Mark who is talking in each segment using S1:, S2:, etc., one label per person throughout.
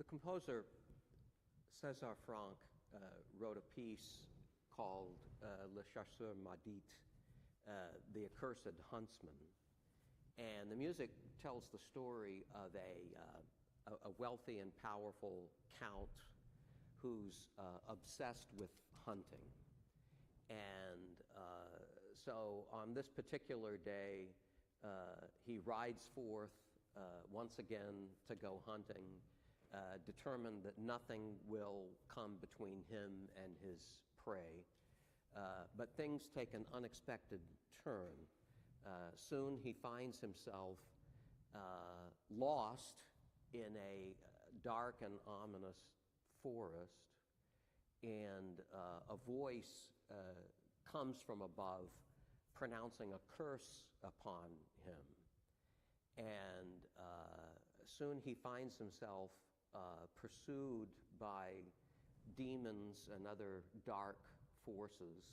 S1: composer César Franck wrote a piece called Le Chasseur Maudit, The Accursed Huntsman. And the music tells the story of a wealthy and powerful count who's obsessed with hunting. And so on this particular day, he rides forth once again to go hunting, determined that nothing will come between him and his prey. But things take an unexpected turn. Soon he finds himself lost in a dark and ominous forest, and a voice comes from above pronouncing a curse upon him. And soon he finds himself pursued by demons and other dark forces,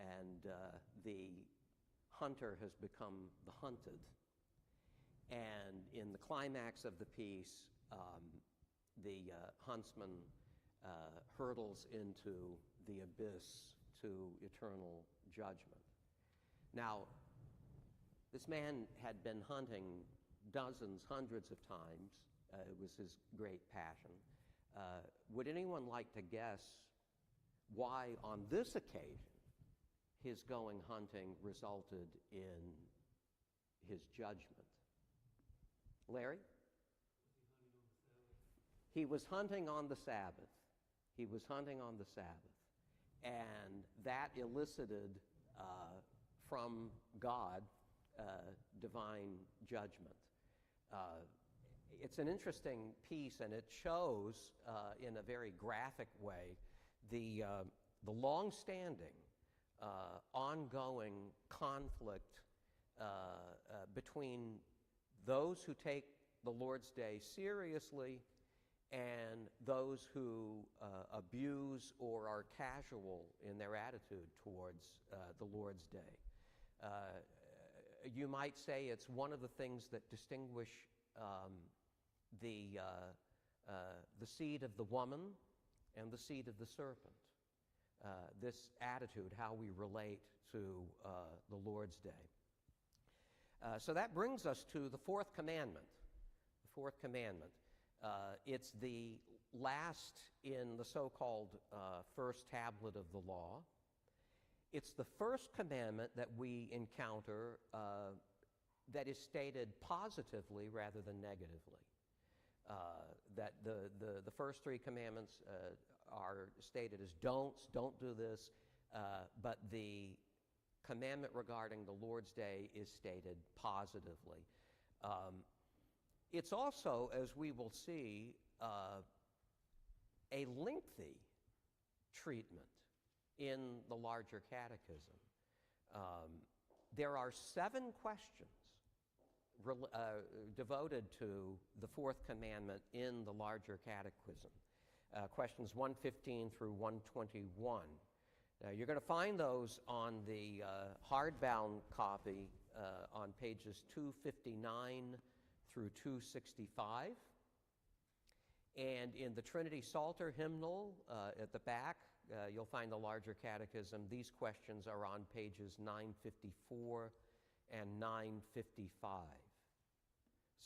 S1: and the hunter has become the hunted. And in the climax of the piece, the huntsman hurtles into the abyss to eternal judgment. Now, this man had been hunting dozens, hundreds of times. It was his great passion. Would anyone like to guess why, on this occasion, his going hunting resulted in his judgment? Larry? He was hunting on the Sabbath. He was hunting on the Sabbath. And that elicited from God divine judgment. It's an interesting piece, and it shows in a very graphic way the long-standing, ongoing conflict between those who take the Lord's Day seriously and those who abuse or are casual in their attitude towards the Lord's Day. You might say it's one of the things that distinguish the seed of the woman and the seed of the serpent. This attitude, how we relate to the Lord's Day. So that brings us to the fourth commandment. The fourth commandment. It's the last in the so-called first tablet of the law. It's the first commandment that we encounter that is stated positively rather than negatively. That the first three commandments are stated as don'ts, don't do this, but the commandment regarding the Lord's Day is stated positively. It's also, as we will see, a lengthy treatment in the larger catechism. There are 7 questions devoted to the fourth commandment in the larger catechism, questions 115 through 121. Now, you're going to find those on the hardbound copy on pages 259 through 265. And in the Trinity Psalter hymnal at the back, you'll find the larger catechism. These questions are on pages 954 and 955.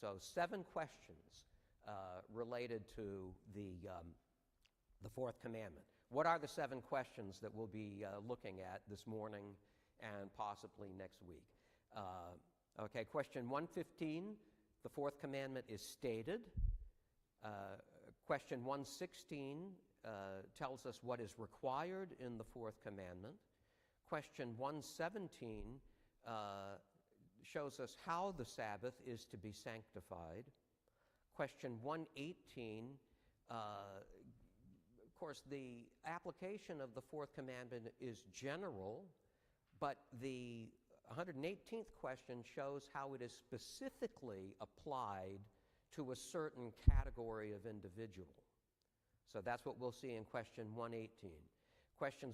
S1: So 7 questions related to the fourth commandment. What are the 7 questions that we'll be looking at this morning and possibly next week? Okay, question 115, the fourth commandment is stated. Question 116 tells us what is required in the fourth commandment. Question 117 shows us how the Sabbath is to be sanctified. Question 118, of course, the application of the fourth commandment is general, but the 118th question shows how it is specifically applied to a certain category of individual. So that's what we'll see in question 118. Question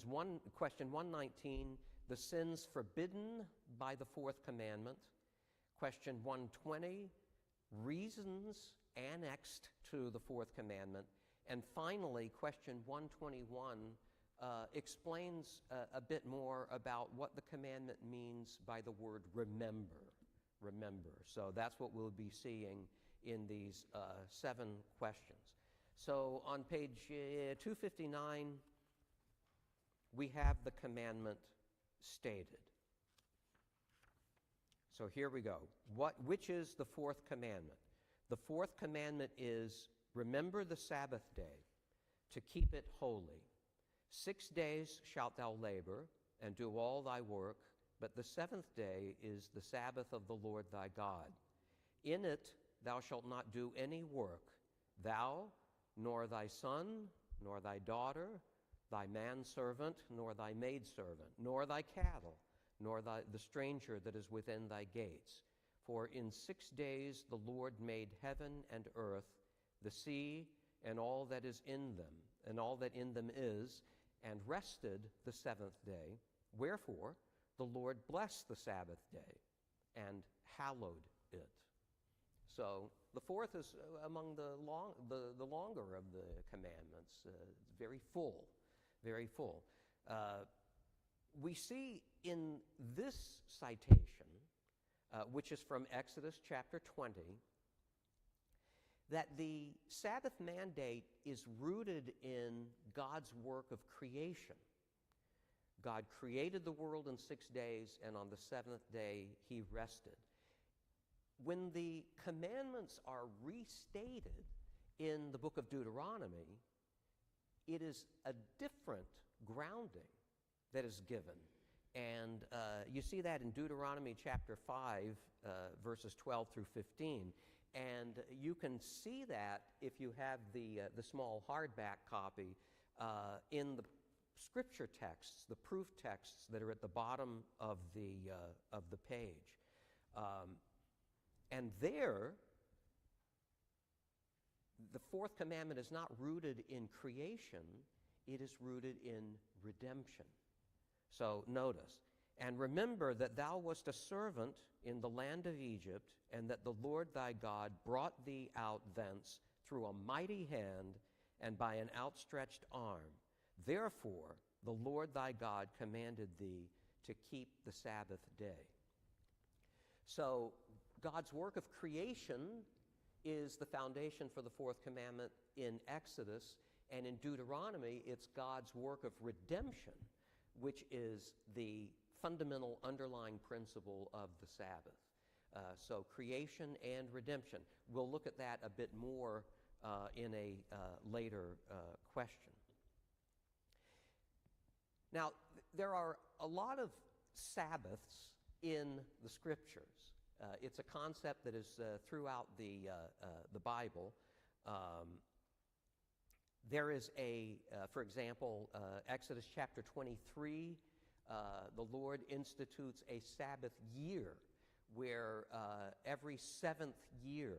S1: 119, the sins forbidden by the fourth commandment. Question 120, reasons annexed to the fourth commandment. And finally, question 121 explains a bit more about what the commandment means by the word remember. Remember. So that's what we'll be seeing in these 7 questions. So on page 259, we have the commandment stated. So here we go. Which is the fourth commandment? The fourth commandment is, remember the Sabbath day, to keep it holy. 6 days shalt thou labor, and do all thy work, but the 7th day is the Sabbath of the Lord thy God. In it thou shalt not do any work, thou, nor thy son, nor thy daughter, thy manservant, nor thy maidservant, nor thy cattle, nor the stranger that is within thy gates. For in 6 days the Lord made heaven and earth, the sea, and all that is in them, and all that in them is, and rested the 7th day. Wherefore the Lord blessed the Sabbath day, and hallowed it. So the fourth is among the longer of the commandments. It's very full, very full. We see in this citation, which is from Exodus chapter 20, that the Sabbath mandate is rooted in God's work of creation. God created the world in 6 days, and on the 7th day he rested. When the commandments are restated in the book of Deuteronomy, it is a different grounding that is given. And you see that in Deuteronomy chapter 5, verses 12 through 15. And you can see that if you have the small hardback copy in the scripture texts, the proof texts that are at the bottom of the page. And there, the fourth commandment is not rooted in creation, it is rooted in redemption. So notice, and remember that thou wast a servant in the land of Egypt, and that the Lord thy God brought thee out thence through a mighty hand and by an outstretched arm. Therefore the Lord thy God commanded thee to keep the Sabbath day. So God's work of creation is the foundation for the fourth commandment in Exodus, and in Deuteronomy it's God's work of redemption, which is the fundamental underlying principle of the Sabbath. So creation and redemption. We'll look at that a bit more in a later question. Now, there are a lot of Sabbaths in the Scriptures. It's a concept that is throughout the Bible. There is for example, Exodus chapter 23, the Lord institutes a Sabbath year where every 7th year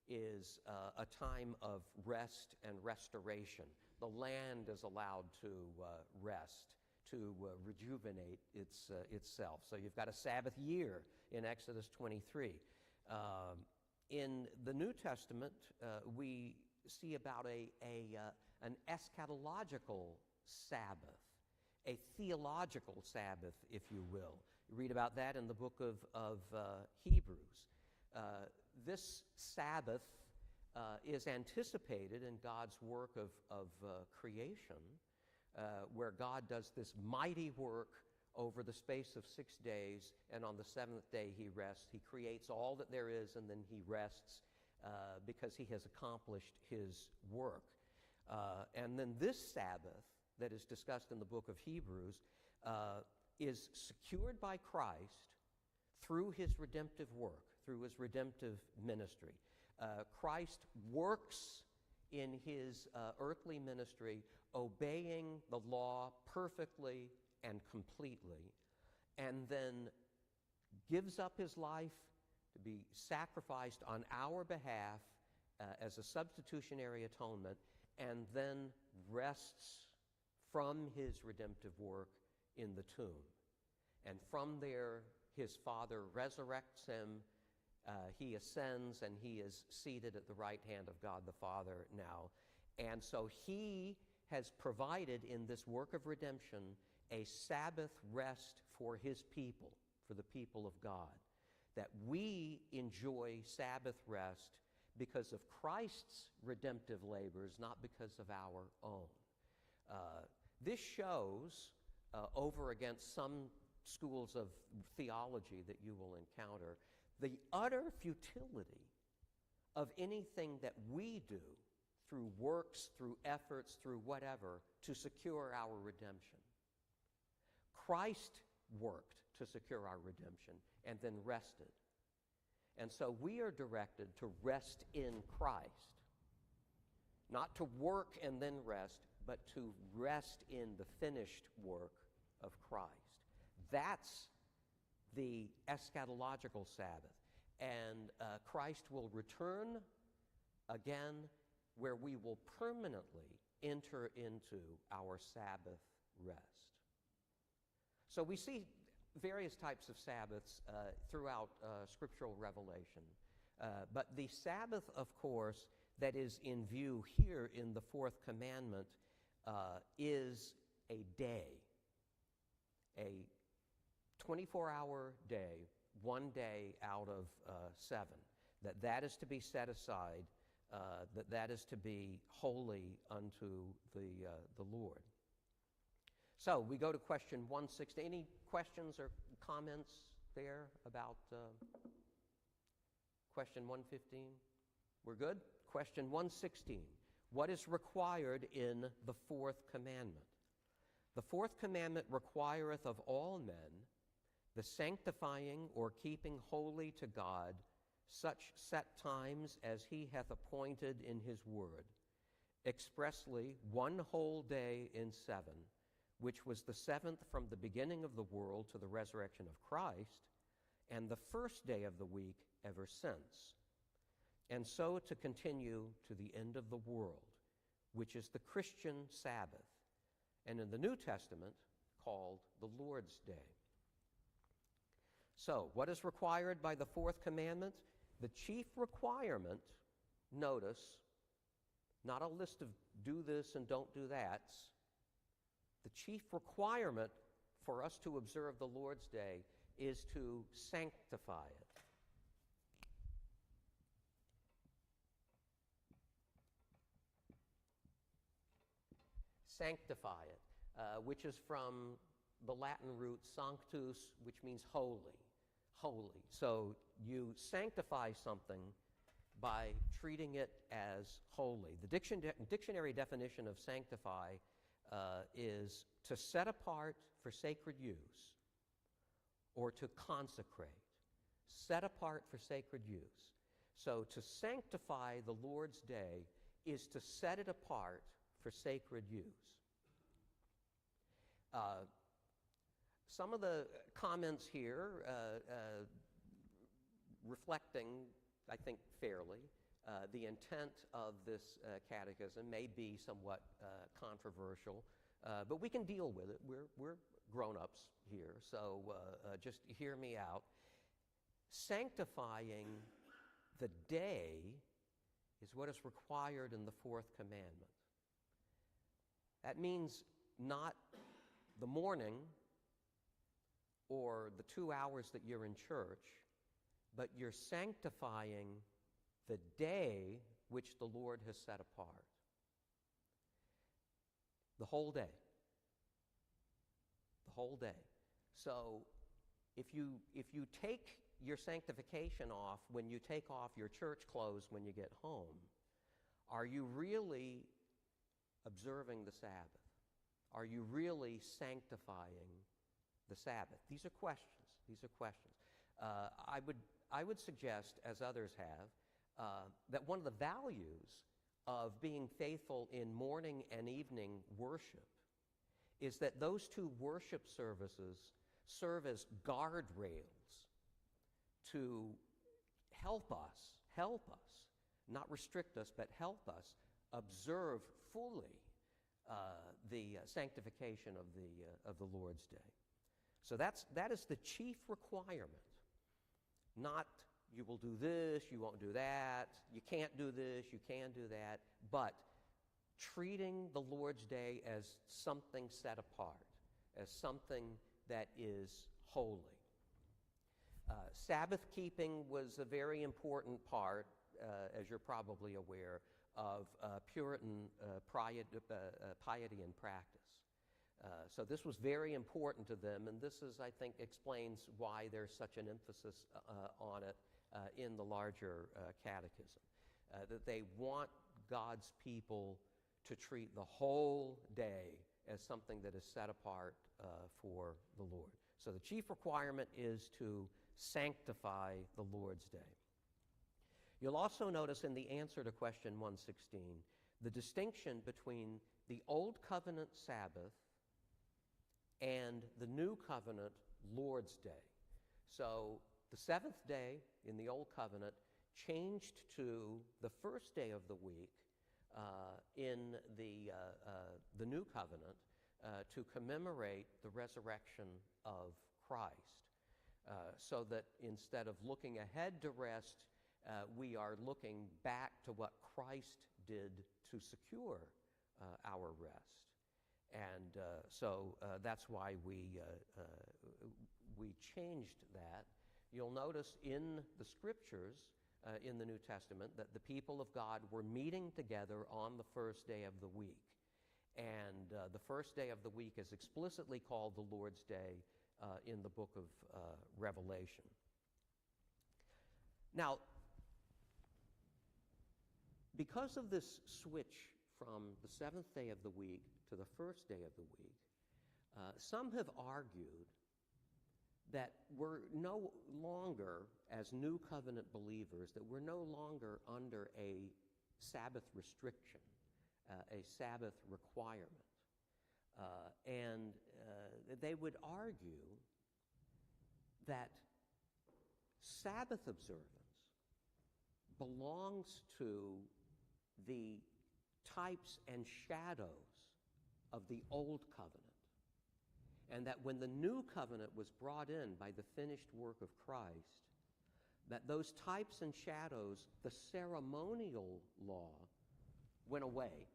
S1: is a time of rest and restoration. The land is allowed to rest, to rejuvenate itself. So you've got a Sabbath year in Exodus 23. In the New Testament, we see about an eschatological Sabbath, a theological Sabbath, if you will. You read about that in the book of Hebrews. This Sabbath is anticipated in God's work of creation, where God does this mighty work over the space of 6 days, and on the 7th day he rests. He creates all that there is, and then he rests because he has accomplished his work. And then this Sabbath that is discussed in the book of Hebrews is secured by Christ through his redemptive work, through his redemptive ministry. Christ works in his earthly ministry, obeying the law perfectly and completely, and then gives up his life to be sacrificed on our behalf as a substitutionary atonement, and then rests from his redemptive work in the tomb. And from there, his Father resurrects him He ascends and he is seated at the right hand of God the Father now. And so he has provided in this work of redemption a Sabbath rest for his people, for the people of God. That we enjoy Sabbath rest because of Christ's redemptive labors, not because of our own. This shows, over against some schools of theology that you will encounter, the utter futility of anything that we do through works, through efforts, through whatever, to secure our redemption. Christ worked to secure our redemption and then rested. And so we are directed to rest in Christ. Not to work and then rest, but to rest in the finished work of Christ. That's the eschatological Sabbath. And Christ will return again, where we will permanently enter into our Sabbath rest. So we see various types of Sabbaths throughout scriptural revelation. But the Sabbath, of course, that is in view here in the fourth commandment is a day, a 24-hour day, one day out of 7. That is to be set aside, that is to be holy unto the Lord. So we go to question 160. Any questions or comments there about question 115? We're good? Question 116. What is required in the fourth commandment? The fourth commandment requireth of all men the sanctifying or keeping holy to God such set times as he hath appointed in his word, expressly one whole day in 7, which was the 7th from the beginning of the world to the resurrection of Christ, and the first day of the week ever since, and so to continue to the end of the world, which is the Christian Sabbath, and in the New Testament called the Lord's Day. So, what is required by the fourth commandment? The chief requirement, notice, not a list of do this and don't do that. The chief requirement for us to observe the Lord's Day is to sanctify it. Sanctify it, which is from the Latin root sanctus, which means holy. Holy. So you sanctify something by treating it as holy. The dictionary definition of sanctify is to set apart for sacred use or to consecrate. Set apart for sacred use. So to sanctify the Lord's Day is to set it apart for sacred use. Some of the comments here reflecting, I think fairly, the intent of this catechism may be somewhat controversial, but we can deal with it. We're grown-ups here, so just hear me out. Sanctifying the day is what is required in the fourth commandment. That means not the morning or the 2 hours that you're in church, but you're sanctifying the day which the Lord has set apart. The whole day. The whole day. So if you take your sanctification off when you take off your church clothes when you get home, are you really observing the Sabbath? Are you really sanctifying the Sabbath? These are questions. These are questions. I would suggest, as others have, that one of the values of being faithful in morning and evening worship is that those two worship services serve as guardrails to help us, not restrict us, but help us observe fully the sanctification of the Lord's Day. So that is the chief requirement, not you will do this, you won't do that, you can't do this, you can do that, but treating the Lord's Day as something set apart, as something that is holy. Sabbath keeping was a very important part, as you're probably aware, of Puritan piety and practice. So this was very important to them, and this is, I think, explains why there's such an emphasis on it in the larger catechism. That they want God's people to treat the whole day as something that is set apart for the Lord. So the chief requirement is to sanctify the Lord's Day. You'll also notice in the answer to question 116 the distinction between the Old Covenant Sabbath and the New Covenant Lord's Day. So the seventh day in the Old Covenant changed to the first day of the week in the New Covenant to commemorate the resurrection of Christ. So that instead of looking ahead to rest, we are looking back to what Christ did to secure our rest. And so that's why we changed that. You'll notice in the Scriptures in the New Testament that the people of God were meeting together on the first day of the week. And the first day of the week is explicitly called the Lord's Day in the book of Revelation. Now, because of this switch from the seventh day of the week to the first day of the week, some have argued that we're no longer, as New Covenant believers, that we're no longer under a Sabbath restriction, a Sabbath requirement. And they would argue that Sabbath observance belongs to the types and shadows of the Old Covenant. And that when the New Covenant was brought in by the finished work of Christ, that those types and shadows, the ceremonial law, went away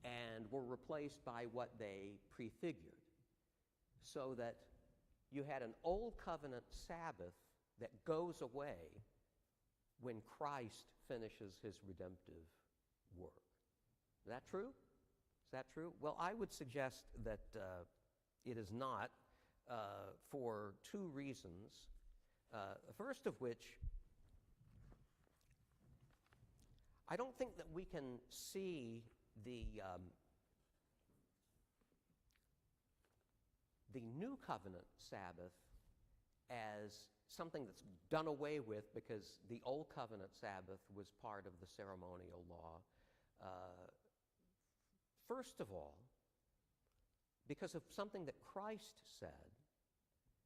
S1: and were replaced by what they prefigured. So that you had an Old Covenant Sabbath that goes away when Christ finishes his redemptive work. Is that true? Is that true? Well, I would suggest that it is not for two reasons. First of which, I don't think that we can see the New Covenant Sabbath as something that's done away with because the Old Covenant Sabbath was part of the ceremonial law. First of all, because of something that Christ said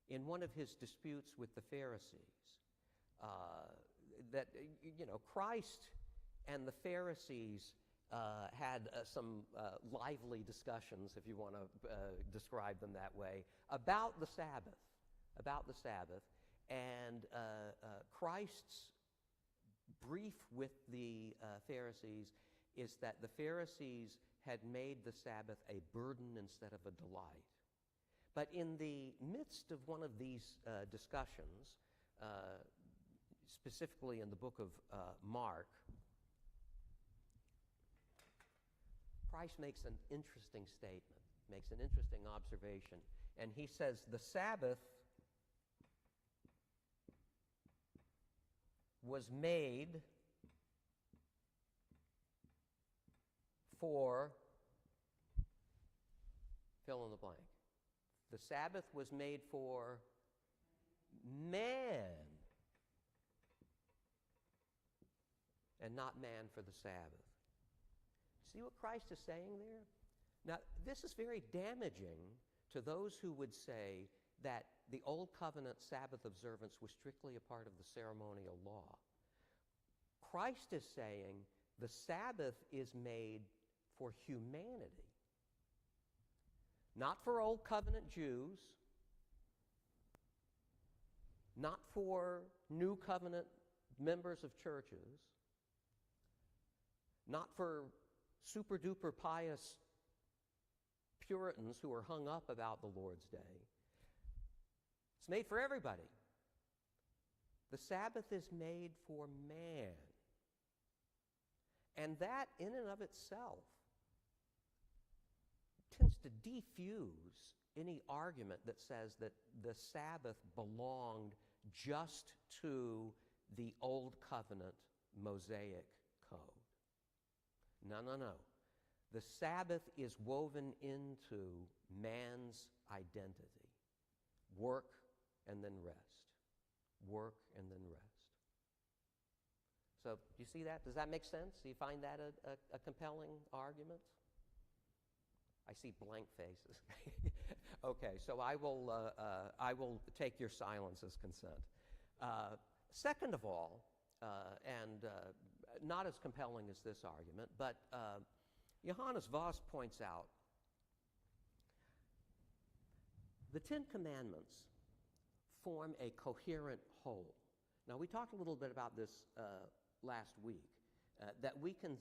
S1: in one of his disputes with the Pharisees, that, Christ and the Pharisees had some lively discussions, if you want to describe them that way, about the Sabbath. And Christ's brief with the Pharisees is that the Pharisees had made the Sabbath a burden instead of a delight. But in the midst of one of these discussions, specifically in the book of Mark, Christ makes an interesting statement, makes an interesting observation, and he says, the Sabbath was made for, fill in the blank. The Sabbath was made for man, and not man for the Sabbath. See what Christ is saying there? Now, this is very damaging to those who would say that the Old Covenant Sabbath observance was strictly a part of the ceremonial law. Christ is saying the Sabbath is made for humanity, not for Old Covenant Jews, not for New Covenant members of churches, not for super-duper pious Puritans who are hung up about the Lord's Day. It's made for everybody. The Sabbath is made for man. And that, in and of itself, tends to defuse any argument that says that the Sabbath belonged just to the Old Covenant Mosaic code. No, no, no. The Sabbath is woven into man's identity. Work and then rest. Work and then rest. So, do you see that? Does that make sense? Do you find that a compelling argument? I see blank faces. Okay, so I will take your silence as consent. Second of all, and not as compelling as this argument, but Johannes Voss points out the Ten Commandments form a coherent whole. Now, we talked a little bit about this last week, that we can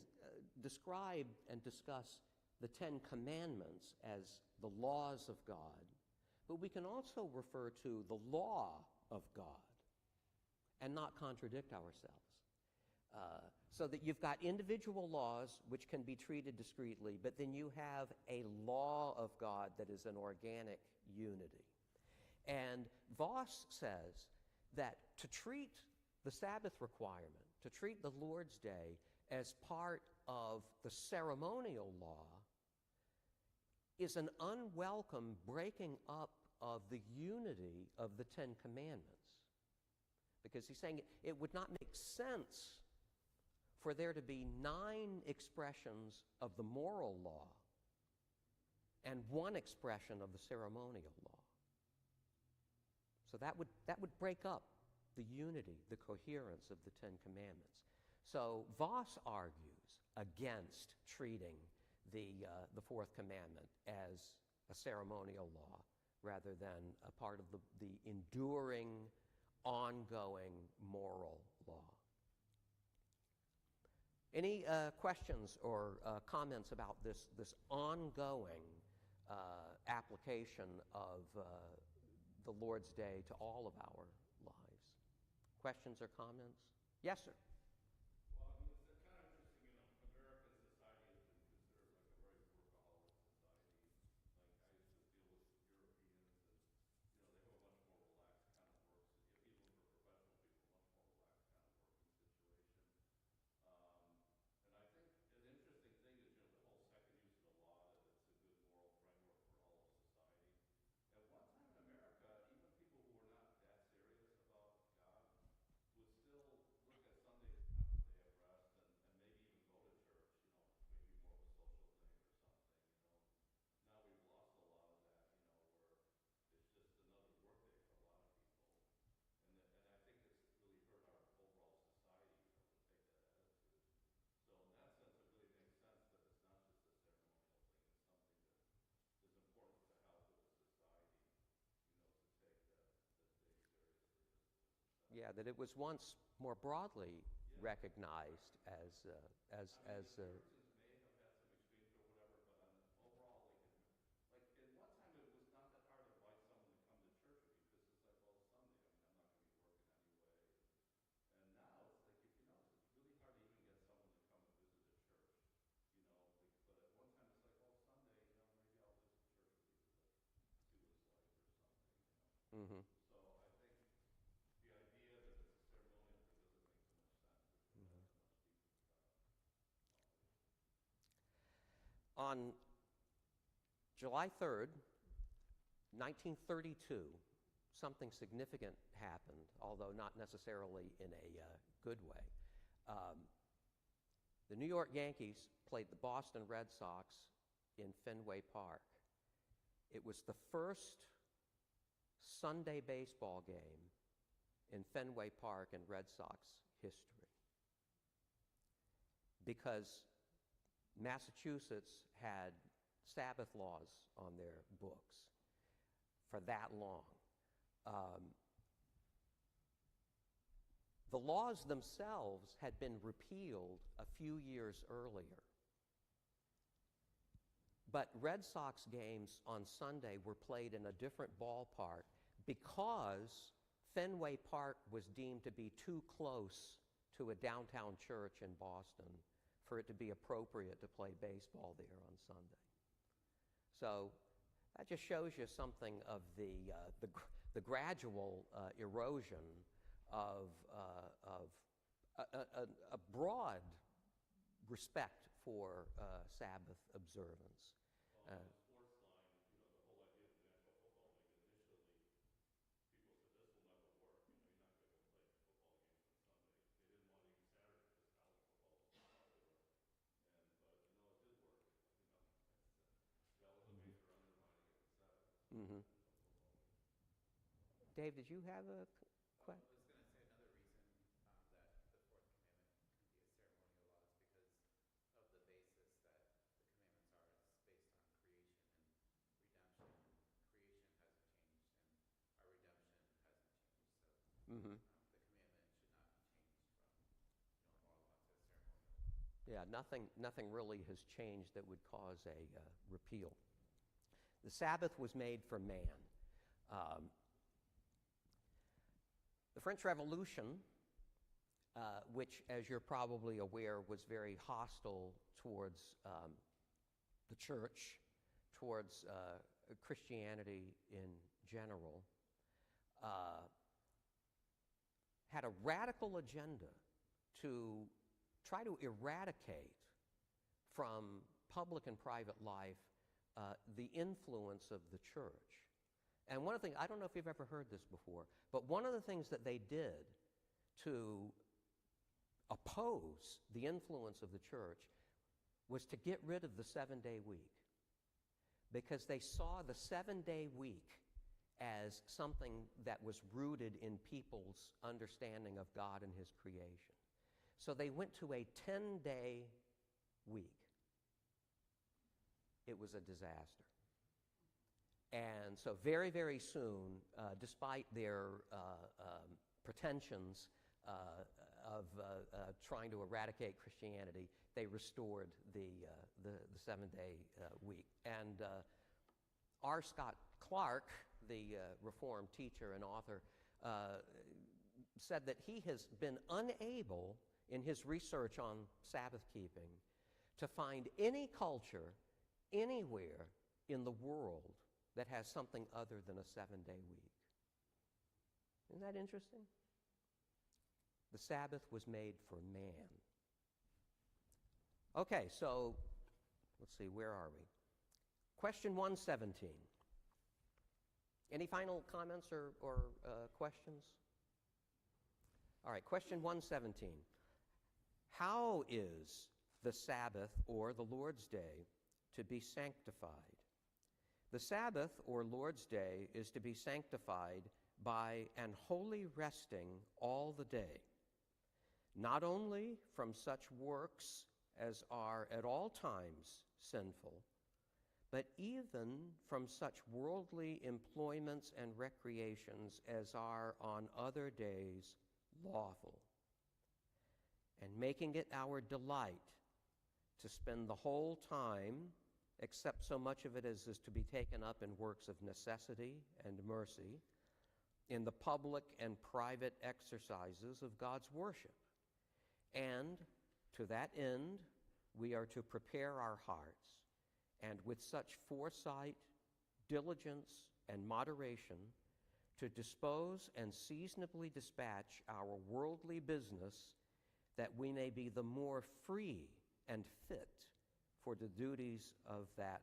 S1: describe and discuss the Ten Commandments as the laws of God, but we can also refer to the law of God and not contradict ourselves. So that you've got individual laws which can be treated discreetly, but then you have a law of God that is an organic unity. And Voss says that to treat the Sabbath requirement, to treat the Lord's Day as part of the ceremonial law is an unwelcome breaking up of the unity of the Ten Commandments. Because he's saying it would not make sense for there to be 9 expressions of the moral law and 1 expression of the ceremonial law. So that would break up the unity, the coherence of the Ten Commandments. So Voss argues against treating the Fourth Commandment as a ceremonial law rather than a part of the enduring, ongoing moral law. Any questions or comments about this ongoing application of the Lord's Day to all of our lives? Questions or comments? Yes, sir.
S2: Well, I mean, it's kind of interesting, American society has been considered like a very workaholic society. Like, I used to deal with Europeans, and, they have a much more relaxed kind of work, even for professional people, much more relaxed kind of working situation. And I think an interesting thing is, the whole second use of the law, that it's a good moral framework for all of society. At one time in America, even people who were not that serious about God would still look at Sunday as kind of a day of rest and maybe even go to church, maybe more of a social thing or something, Now we've lost a lot of that, where it's just another work day for a lot of people. And I think it's really hurt our overall society, to take that attitude. So in that sense, it really makes sense that it's not just a ceremonial thing, it's something that is important to health of the society, to take the day seriously as society.
S1: Yeah, that it was once more broadly recognized as
S2: The Puritans may have had some extremes or whatever, but overall, like at one time it was not that hard to invite someone to come to church with you because it's like, well, it's Sunday. I mean, I'm not going to be working anyway. And now it's like, if you notice, it's really hard to even get someone to come and visit a church. But at one time it's like, well, Sunday, maybe I'll visit church with you to see what it's like or something.
S1: Mm-hmm.
S2: So I think the idea that it's a ceremonial thing doesn't make so much sense if it has a much deeper foundation.
S1: On July 3rd, 1932, something significant happened, although not necessarily in a good way. The New York Yankees played the Boston Red Sox in Fenway Park. It was the first Sunday baseball game in Fenway Park in Red Sox history, because Massachusetts had Sabbath laws on their books for that long. The laws themselves had been repealed a few years earlier. But Red Sox games on Sunday were played in a different ballpark because Fenway Park was deemed to be too close to a downtown church in Boston for it to be appropriate to play baseball there on Sunday. So that just shows you something of the gradual erosion of a broad respect for Sabbath observance.
S2: On the sports line, the whole idea of the National Football League, initially, people said, this will never work. You're not going to go play football games on Sunday. They didn't want to use Saturday because college football was so popular. But, it did work. Relatively, they're undermining it with Sabbath.
S1: Mm-hmm. Dave, did you have a question?
S3: I was going to say another reason that the fourth commandment can be a ceremonial law is because of the basis that the commandments are. It's based on creation and redemption. Creation hasn't changed, and our redemption hasn't changed. So
S1: Mm-hmm.
S3: The commandment should not be changed from moral law to ceremonial law.
S1: Yeah, nothing really has changed that would cause a repeal. The Sabbath was made for man. The French Revolution, which, as you're probably aware, was very hostile towards the church, towards Christianity in general, had a radical agenda to try to eradicate from public and private life the influence of the church. And one of the things, I don't know if you've ever heard this before, but one of the things that they did to oppose the influence of the church was to get rid of the 7-day week, because they saw the 7-day week as something that was rooted in people's understanding of God and his creation. So they went to a 10-day week. It was a disaster. And so very, very soon, despite their pretensions of trying to eradicate Christianity, they restored the 7-day week. And R. Scott Clark, the Reformed teacher and author, said that he has been unable, in his research on Sabbath keeping, to find any culture anywhere in the world that has something other than a 7-day week. Isn't that interesting? The Sabbath was made for man. Okay, so let's see, where are we? Question 117. Any final comments or questions? All right, question 117. How is the Sabbath or the Lord's Day to be sanctified? The Sabbath or Lord's Day is to be sanctified by an holy resting all the day, not only from such works as are at all times sinful, but even from such worldly employments and recreations as are on other days lawful, and making it our delight to spend the whole time, except so much of it as is to be taken up in works of necessity and mercy, in the public and private exercises of God's worship. And to that end, we are to prepare our hearts, and with such foresight, diligence, and moderation, to dispose and seasonably dispatch our worldly business, that we may be the more free and fit for the duties of that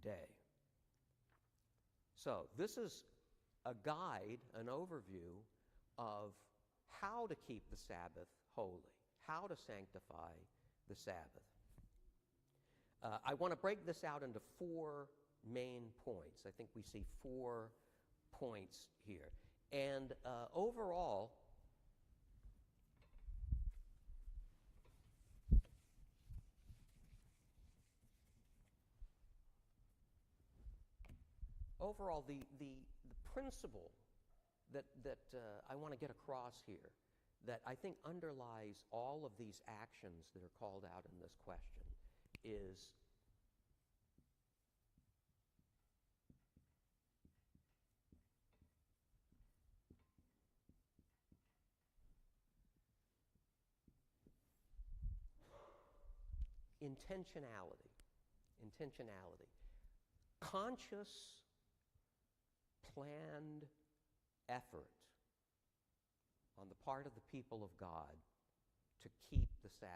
S1: day. So this is a guide, an overview of how to keep the Sabbath holy, how to sanctify the Sabbath. I want to break this out into 4 main points. I think we see 4 points here. And overall, the principle that I want to get across here, that I think underlies all of these actions that are called out in this question is intentionality. Intentionality. Conscious, planned effort on the part of the people of God to keep the Sabbath.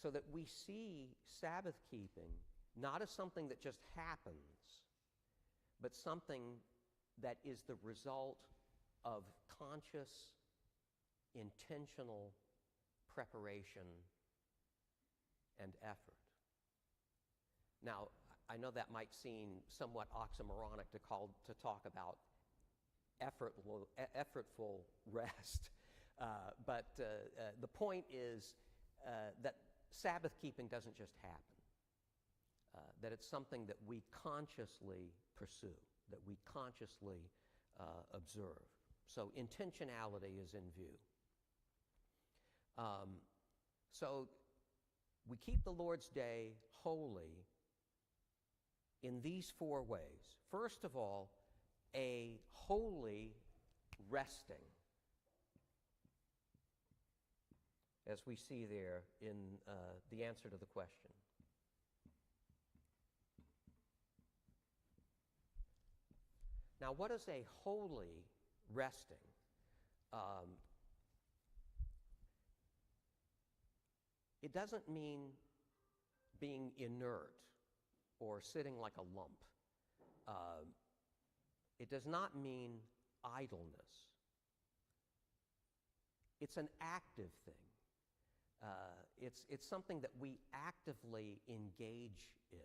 S1: So that we see Sabbath keeping not as something that just happens, but something that is the result of conscious, intentional preparation and effort. Now, I know that might seem somewhat oxymoronic to talk about effortful rest, but the point is that Sabbath keeping doesn't just happen, that it's something that we consciously pursue, that we consciously observe. So intentionality is in view. So we keep the Lord's Day holy in these 4 ways. First of all, a holy resting, as we see there in the answer to the question. Now, what is a holy resting? It doesn't mean being inert or sitting like a lump. It does not mean idleness. It's an active thing. It's something that we actively engage in.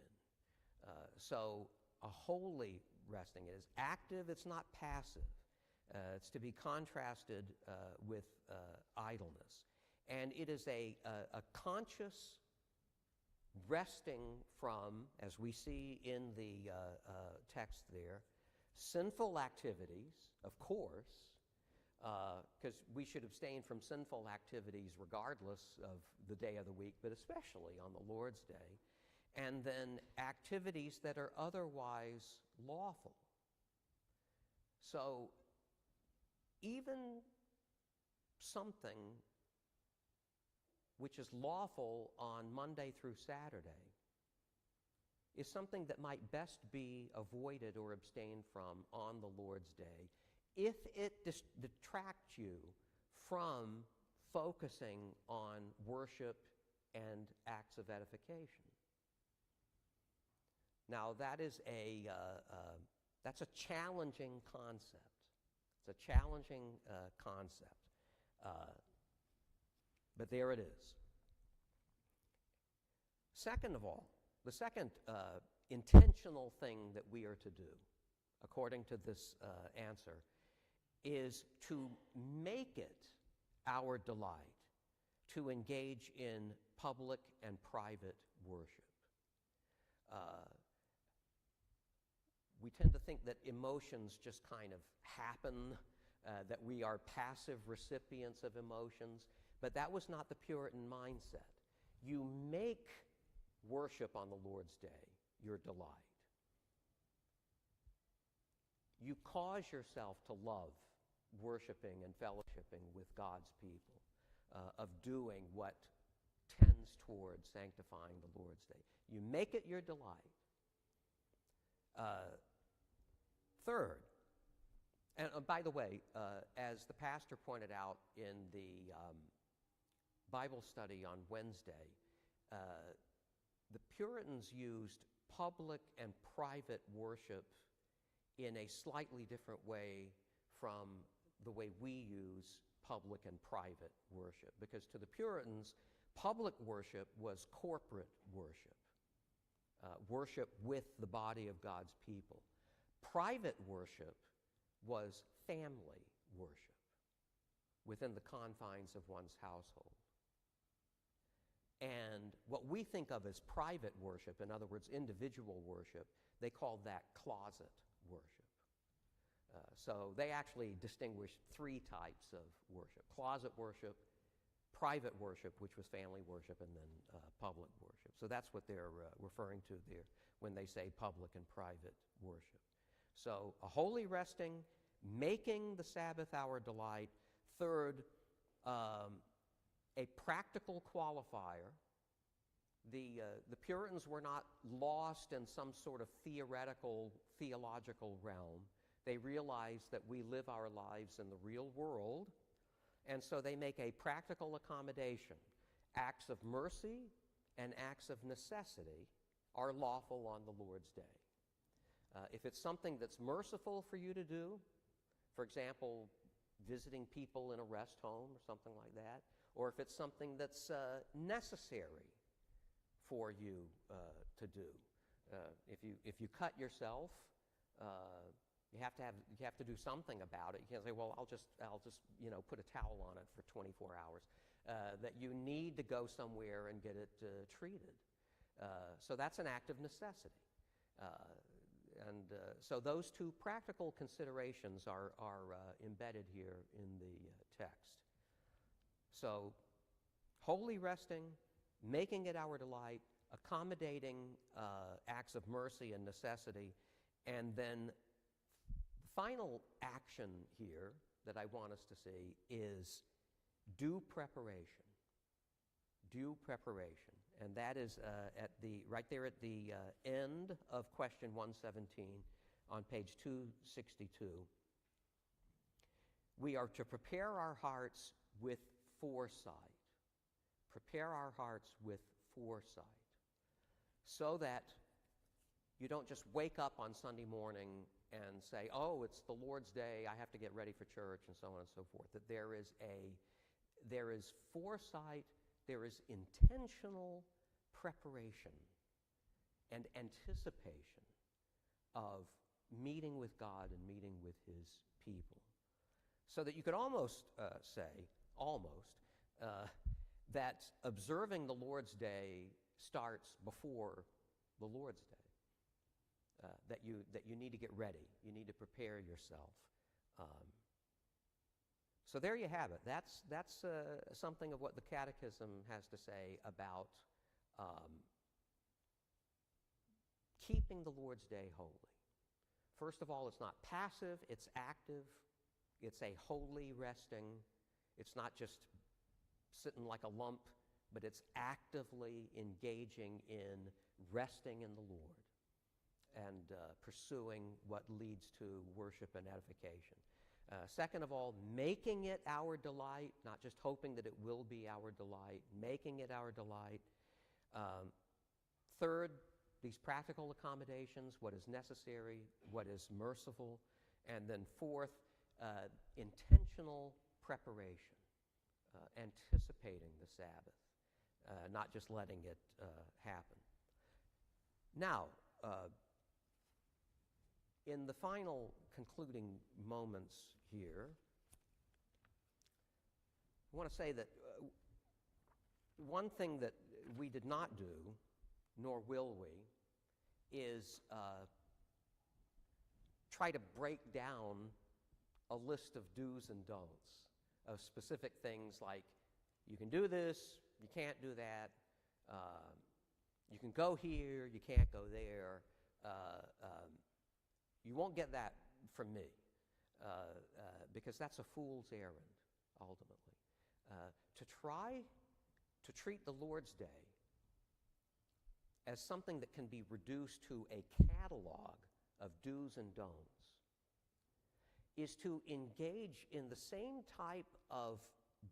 S1: So a holy resting is active, it's not passive. It's to be contrasted with idleness. And it is a conscious resting from, as we see in the text there, sinful activities, of course, because we should abstain from sinful activities regardless of the day of the week, but especially on the Lord's Day, and then activities that are otherwise lawful. So even something which is lawful on Monday through Saturday is something that might best be avoided or abstained from on the Lord's Day if it detracts you from focusing on worship and acts of edification. Now, that's a challenging concept. It's a challenging concept. But there it is. Second of all, the second intentional thing that we are to do, according to this answer, is to make it our delight to engage in public and private worship. We tend to think that emotions just kind of happen, that we are passive recipients of emotions, but that was not the Puritan mindset. You make worship on the Lord's Day your delight. You cause yourself to love worshiping and fellowshipping with God's people, of doing what tends towards sanctifying the Lord's Day. You make it your delight. Third, and by the way, as the pastor pointed out in the Bible study on Wednesday, the Puritans used public and private worship in a slightly different way from the way we use public and private worship. Because to the Puritans, public worship was corporate worship, worship with the body of God's people. Private worship was family worship within the confines of one's household. And what we think of as private worship, in other words, individual worship, they called that closet worship. So they actually distinguish three types of worship: closet worship, private worship, which was family worship, and then public worship. So that's what they're referring to there when they say public and private worship. So a holy resting, making the Sabbath our delight. Third, a practical qualifier. The Puritans were not lost in some sort of theological realm. They realized that we live our lives in the real world, and so they make a practical accommodation. Acts of mercy and acts of necessity are lawful on the Lord's day. If it's something that's merciful for you to do, for example, visiting people in a rest home or something like that, or if it's something that's necessary for you to do. If you cut yourself, you have to do something about it. You can't say, well, I'll just put a towel on it for 24 hours. That you need to go somewhere and get it treated. So that's an act of necessity. So those two practical considerations are embedded here in the text. So holy resting, making it our delight, accommodating acts of mercy and necessity, and then the final action here that I want us to see is due preparation. Due preparation. And that is right there at the end of question 117 on page 262. We are to prepare our hearts with foresight. Prepare our hearts with foresight so that you don't just wake up on Sunday morning and say, oh, it's the Lord's day, I have to get ready for church, and so on and so forth. That there is foresight, there is intentional preparation and anticipation of meeting with God and meeting with His people. So that you could almost say, that observing the Lord's Day starts before the Lord's Day. That you need to get ready. You need to prepare yourself. So there you have it. That's something of what the Catechism has to say about keeping the Lord's Day holy. First of all, it's not passive, it's active. It's a holy resting. It's not just sitting like a lump, but it's actively engaging in resting in the Lord and pursuing what leads to worship and edification. Second of all, making it our delight, not just hoping that it will be our delight, making it our delight. Third, these practical accommodations, what is necessary, what is merciful. And then fourth, intentional preparation, anticipating the Sabbath, not just letting it happen. Now, in the final concluding moments here, I want to say that one thing that we did not do, nor will we, is try to break down a list of do's and don'ts, of specific things like you can do this, you can't do that, you can go here, you can't go there. You won't get that from me because that's a fool's errand, ultimately. To try to treat the Lord's Day as something that can be reduced to a catalog of do's and don'ts is to engage in the same type of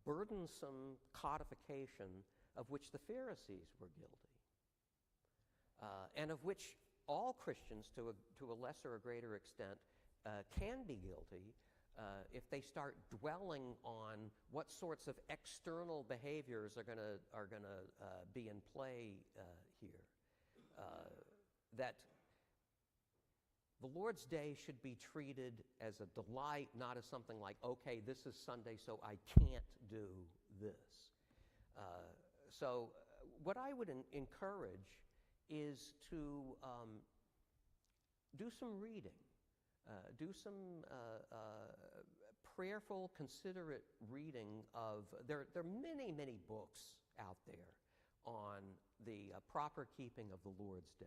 S1: burdensome codification of which the Pharisees were guilty, and of which all Christians, to a lesser or greater extent, can be guilty if they start dwelling on what sorts of external behaviors are going to be in play here. That the Lord's Day should be treated as a delight, not as something like, okay, this is Sunday, so I can't do this. So what I would encourage is to do some reading do some prayerful, considerate reading of, there are many, many books out there on the proper keeping of the Lord's Day.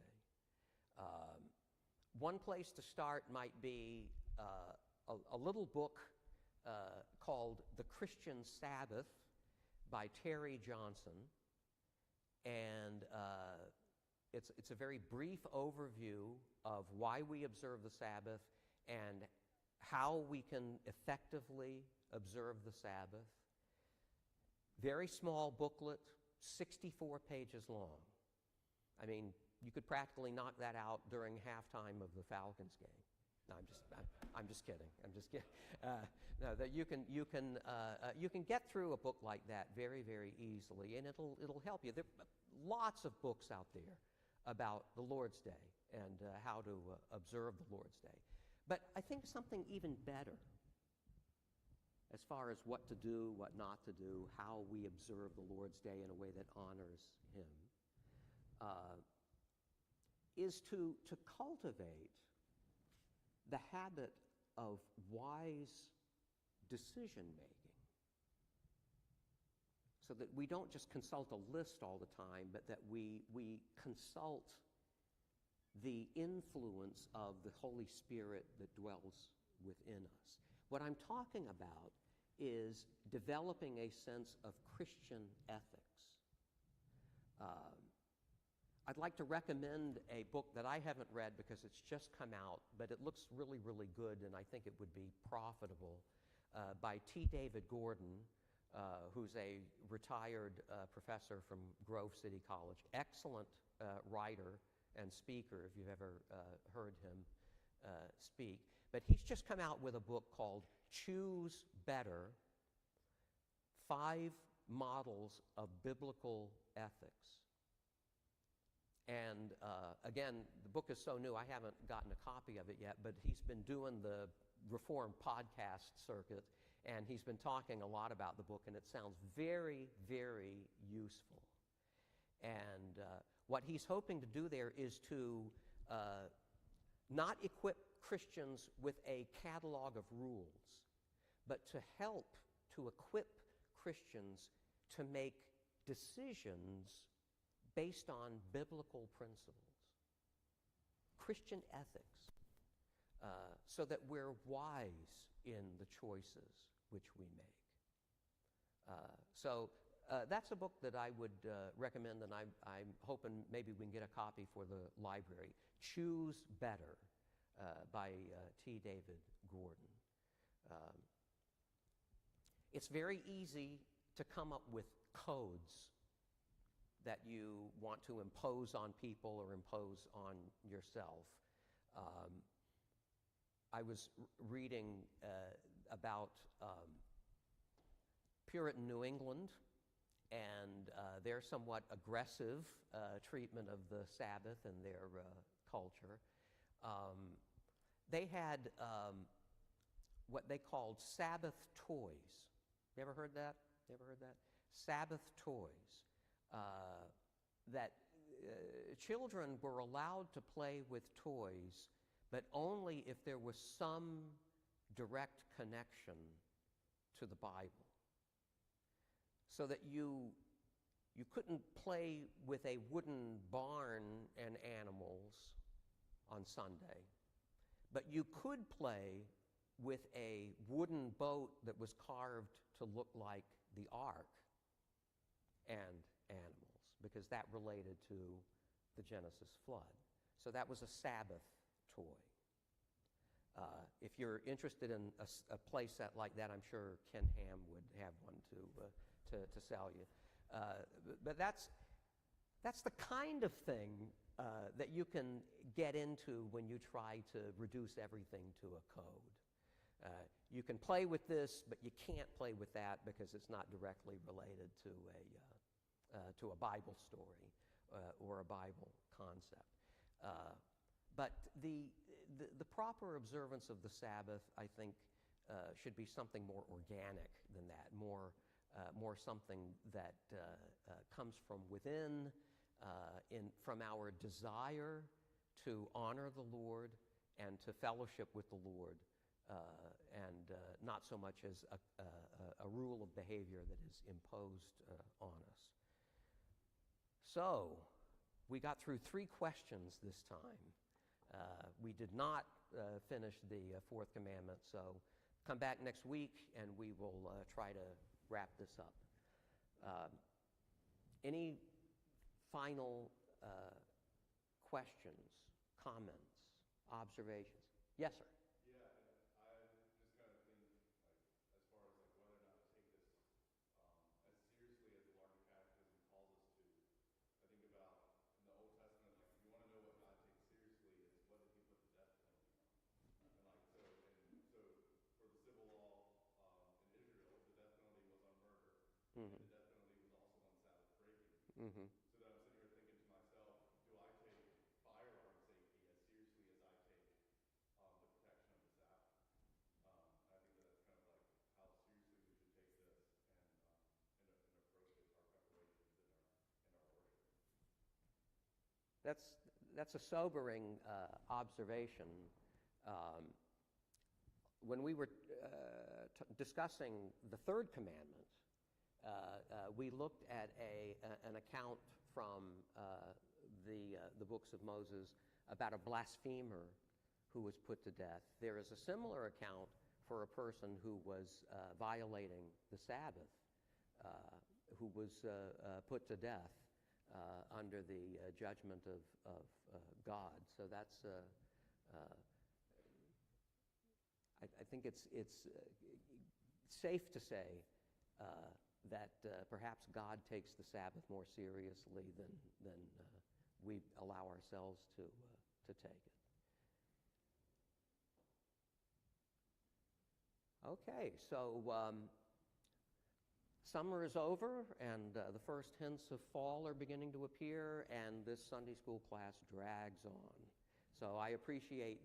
S1: One place to start might be a little book called The Christian Sabbath by Terry Johnson. And it's a very brief overview of why we observe the Sabbath and how we can effectively observe the Sabbath. Very small booklet, 64 pages long. I mean, you could practically knock that out during halftime of the Falcons game. No, I'm just kidding. I'm just kidding. No, that you can get through a book like that very, very easily, and it'll help you. There are lots of books out there about the Lord's Day and how to observe the Lord's Day. But I think something even better, as far as what to do, what not to do, how we observe the Lord's Day in a way that honors Him, is to cultivate the habit of wise decision-making, so that we don't just consult a list all the time, but that we consult the influence of the Holy Spirit that dwells within us. What I'm talking about is developing a sense of Christian ethics. I'd like to recommend a book that I haven't read because it's just come out, but it looks really, really good, and I think it would be profitable, by T. David Gordon, who's a retired professor from Grove City College. Excellent writer and speaker, if you've ever heard him speak. But he's just come out with a book called Choose Better, 5 Models of Biblical Ethics. And again, the book is so new, I haven't gotten a copy of it yet, but he's been doing the Reformed podcast circuit, and he's been talking a lot about the book, and it sounds very, very useful. And what he's hoping to do there is to not equip Christians with a catalog of rules, but to help to equip Christians to make decisions based on biblical principles, Christian ethics, so that we're wise in the choices which we make. So that's a book that I would recommend, and I'm hoping maybe we can get a copy for the library. Choose Better by T. David Gordon. It's very easy to come up with codes that you want to impose on people or impose on yourself. I was reading about Puritan New England and their somewhat aggressive treatment of the Sabbath and their culture. They had what they called Sabbath toys. You ever heard that? Sabbath toys. That children were allowed to play with toys, but only if there was some direct connection to the Bible. So that you couldn't play with a wooden barn and animals on Sunday, but you could play with a wooden boat that was carved to look like the ark and animals, because that related to the Genesis flood. So that was a Sabbath toy. If you're interested in a play set like that, I'm sure Ken Ham would have one to sell you. But that's the kind of thing that you can get into when you try to reduce everything to a code. You can play with this, but you can't play with that because it's not directly related to a Bible story or a Bible concept. But the proper observance of the Sabbath, I think, should be something more organic than that, more something that comes from within, from our desire to honor the Lord and to fellowship with the Lord, and not so much as a rule of behavior that is imposed on us. So, we got through 3 questions this time. We did not finish the fourth commandment, so come back next week and we will try to wrap this up. Any final questions, comments, observations? Yes, sir.
S2: Yeah, and I just kind of think, like, as far as like whether or not to take this as seriously as the larger catechism calls us to, I think about in the Old Testament, like if you want to know what God takes seriously, is what did he put the death penalty on? And like so for the civil law in Israel, the death penalty was on murder, and the death penalty was also on Sabbath breaking.
S1: Mm-hmm.
S2: So that I'm sitting here thinking to myself, do I take firearm safety as seriously as I take the protection of the Sabbath? I think that that's kind of like how seriously we should take this and approach it, our preparations and our worship.
S1: That's a sobering observation. When we were discussing the third commandment, we looked at an account from the books of Moses about a blasphemer who was put to death. There is a similar account for a person who was violating the Sabbath, who was put to death under the judgment of God. So that's I think it's safe to say that perhaps God takes the Sabbath more seriously than we allow ourselves to take it. Okay, so summer is over, and the first hints of fall are beginning to appear, and this Sunday school class drags on. So I appreciate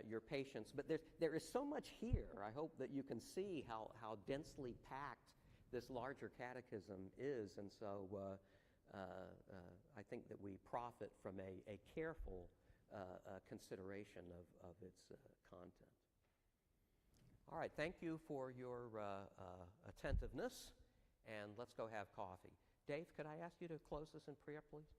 S1: your patience, but there is so much here. I hope that you can see how densely packed this larger catechism is, and so I think that we profit from a careful consideration of its content. All right, thank you for your attentiveness, and let's go have coffee. Dave, could I ask you to close us in prayer, please?